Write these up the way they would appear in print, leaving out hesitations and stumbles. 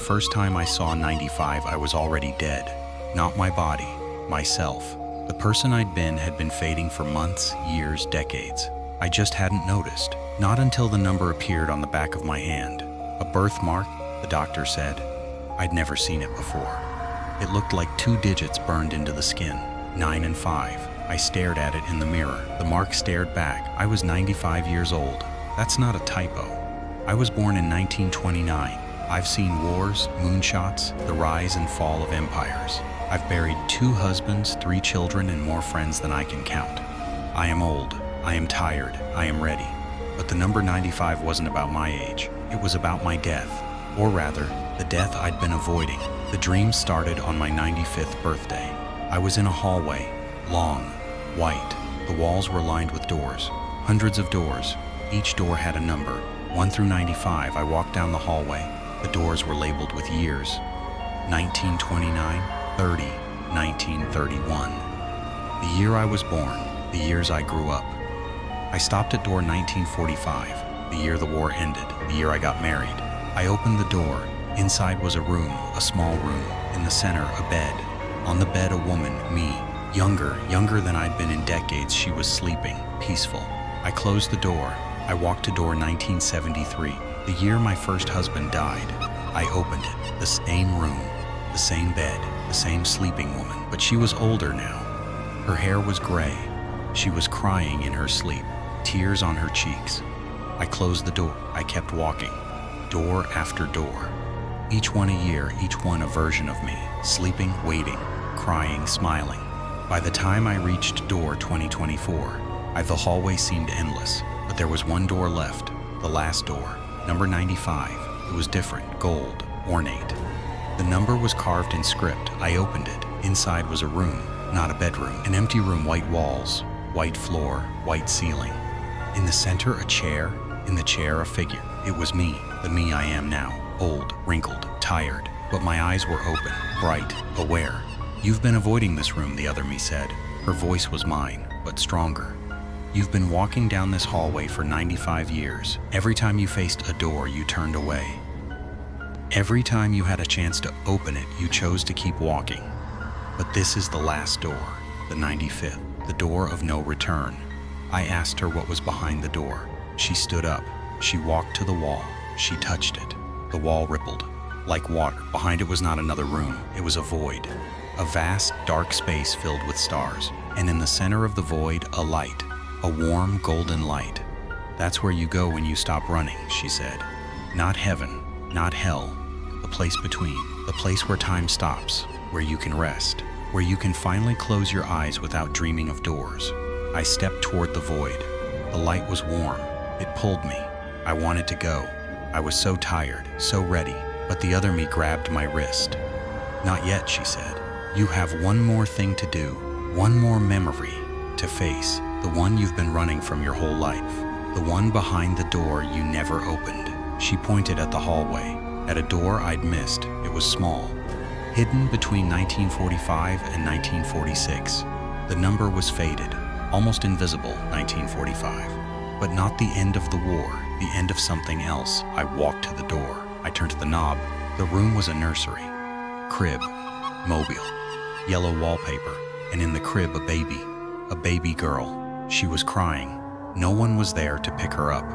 first time I saw 95, I was already dead. Not my body, myself. The person I'd been had been fading for months, years, decades. I just hadn't noticed. Not until the number appeared on the back of my hand. A birthmark, the doctor said. I'd never seen it before. It looked like 2 digits burned into the skin, 9 and 5. I stared at it in the mirror. The mark stared back. I was 95 years old. That's not a typo. I was born in 1929. I've seen wars, moonshots, the rise and fall of empires. I've buried 2 husbands, 3 children, and more friends than I can count. I am old. I am tired. I am ready. But the number 95 wasn't about my age. It was about my death. Or rather, the death I'd been avoiding. The dream started on my 95th birthday. I was in a hallway, long, white. The walls were lined with doors, hundreds of doors. Each door had a number, 1 through 95. I walked down the hallway. The doors were labeled with years. 1929, 30, 1931. The year I was born, the years I grew up. I stopped at door 1945, the year the war ended, the year I got married. I opened the door. Inside was a room, a small room. In the center, a bed. On the bed, a woman, me. Younger than I'd been in decades. She was sleeping, peaceful. I closed the door. I walked to door 1973, the year my first husband died. I opened it. The same room, the same bed, the same sleeping woman. But she was older now. Her hair was gray. She was crying in her sleep, tears on her cheeks. I closed the door. I kept walking, door after door. Each one a year, each one a version of me, sleeping, waiting, crying, smiling. By the time I reached door 2024, the hallway seemed endless, but there was one door left, the last door, number 95. It was different, gold, ornate. The number was carved in script. I opened it. Inside was a room, not a bedroom. An empty room, white walls, white floor, white ceiling. In the center, a chair. In the chair, a figure. It was me, the me I am now. Old, wrinkled, tired, but my eyes were open, bright, aware. You've been avoiding this room, the other me said. Her voice was mine, but stronger. You've been walking down this hallway for 95 years. Every time you faced a door, you turned away. Every time you had a chance to open it, you chose to keep walking. But this is the last door, the 95th, the door of no return. I asked her what was behind the door. She stood up. She walked to the wall. She touched it. The wall rippled, like water. Behind it was not another room. It was a void, a vast, dark space filled with stars. And in the center of the void, a light, a warm, golden light. That's where you go when you stop running, she said. Not heaven, not hell, the place between, the place where time stops, where you can rest, where you can finally close your eyes without dreaming of doors. I stepped toward the void. The light was warm. It pulled me. I wanted to go. I was so tired, so ready, but the other me grabbed my wrist. Not yet, she said. You have one more thing to do, one more memory to face, the one you've been running from your whole life, the one behind the door you never opened. She pointed at the hallway, at a door I'd missed. It was small, hidden between 1945 and 1946. The number was faded, almost invisible, 1945. But not the end of the war, the end of something else. I walked to the door. I turned the knob. The room was a nursery. Crib, mobile, yellow wallpaper, and in the crib a baby girl. She was crying. No one was there to pick her up.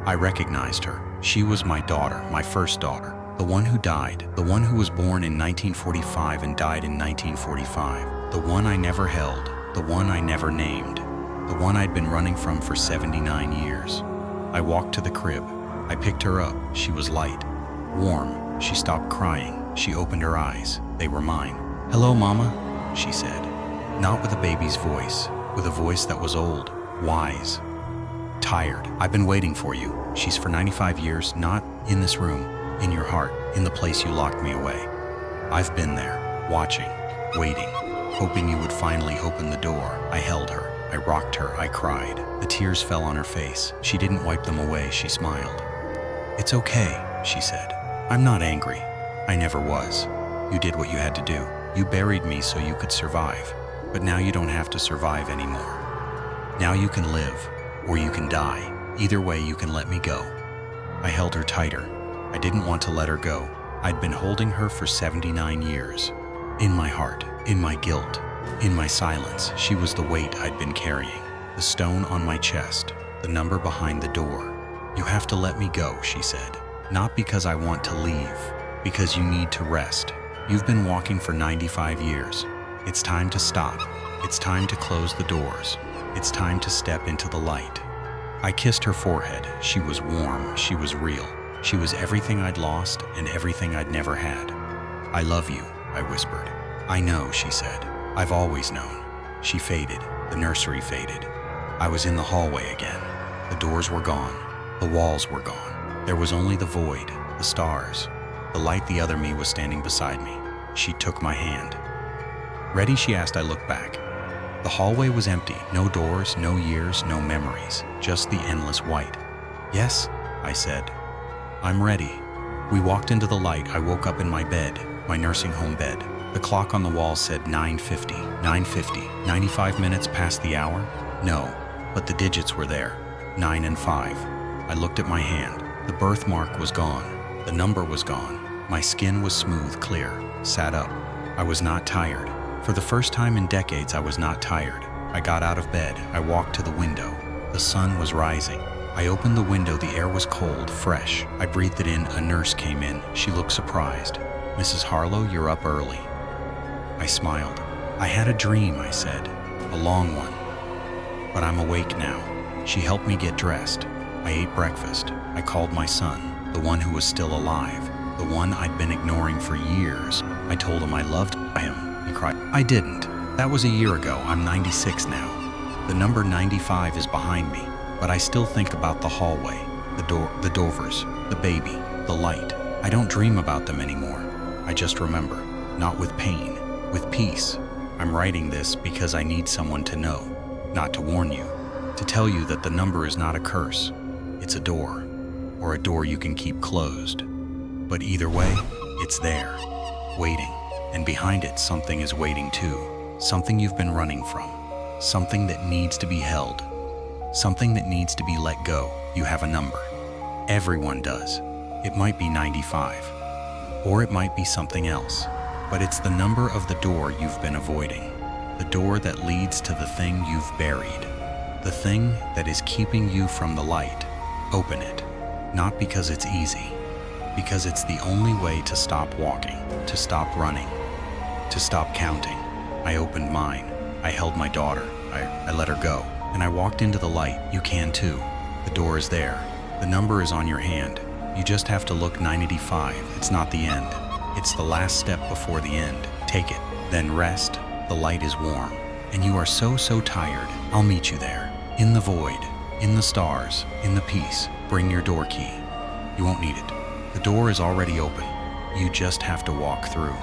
I recognized her. She was my daughter, my first daughter, the one who died, the one who was born in 1945 and died in 1945, the one I never held, the one I never named, the one I'd been running from for 79 years. I walked to the crib. I picked her up. She was light, warm. She stopped crying. She opened her eyes. They were mine. "Hello, Mama," she said. Not with a baby's voice, with a voice that was old, wise, tired. "I've been waiting for you." She's for 95 years, not in this room, in your heart, in the place you locked me away. I've been there, watching, waiting, hoping you would finally open the door. I held her. I rocked her. I cried. The tears fell on her face. She didn't wipe them away. She smiled. "It's okay," she said. "I'm not angry. I never was. You did what you had to do. You buried me so you could survive. But now you don't have to survive anymore. Now you can live, or you can die. Either way, you can let me go." I held her tighter. I didn't want to let her go. I'd been holding her for 79 years. In my heart, in my guilt, in my silence, she was the weight I'd been carrying. The stone on my chest, the number behind the door. "You have to let me go," she said. "Not because I want to leave, because you need to rest. You've been walking for 95 years. It's time to stop. It's time to close the doors. It's time to step into the light." I kissed her forehead. She was warm. She was real. She was everything I'd lost and everything I'd never had. "I love you," I whispered. "I know," she said. "I've always known." She faded. The nursery faded. I was in the hallway again. The doors were gone. The walls were gone. There was only the void, the stars. The light. The other me was standing beside me. She took my hand. "Ready?" she asked. I looked back. The hallway was empty. No doors, no years, no memories. Just the endless white. "Yes," I said. "I'm ready." We walked into the light. I woke up in my bed, my nursing home bed. The clock on the wall said 9:50, 9:50, 95 minutes past the hour? No, but the digits were there, 9 and 5. I looked at my hand. The birthmark was gone. The number was gone. My skin was smooth, clear. Sat up. I was not tired. For the first time in decades, I was not tired. I got out of bed. I walked to the window. The sun was rising. I opened the window. The air was cold, fresh. I breathed it in. A nurse came in. She looked surprised. "Mrs. Harlow, you're up early." I smiled. "I had a dream," I said. "A long one. But I'm awake now." She helped me get dressed. I ate breakfast. I called my son, the one who was still alive, the one I'd been ignoring for years. I told him I loved him. He cried. "I didn't. That was a year ago. I'm 96 now. The number 95 is behind me, but I still think about the hallway, the doors, the baby, the light. I don't dream about them anymore. I just remember, not with pain, with peace. I'm writing this because I need someone to know, not to warn you, to tell you that the number is not a curse. It's a door, or a door you can keep closed. But either way, it's there, waiting. And behind it, something is waiting too. Something you've been running from. Something that needs to be held. Something that needs to be let go. You have a number. Everyone does. It might be 95. Or it might be something else. But it's the number of the door you've been avoiding. The door that leads to the thing you've buried. The thing that is keeping you from the light. Open it. Not because it's easy. Because it's the only way to stop walking, to stop running, to stop counting. I opened mine. I held my daughter. I let her go. And I walked into the light. You can too. The door is there. The number is on your hand. You just have to look. 985. It's not the end. It's the last step before the end. Take it. Then rest. The light is warm. And you are so tired. I'll meet you there. In the void. In the stars. In the peace. Bring your door key. You won't need it. The door is already open. You just have to walk through.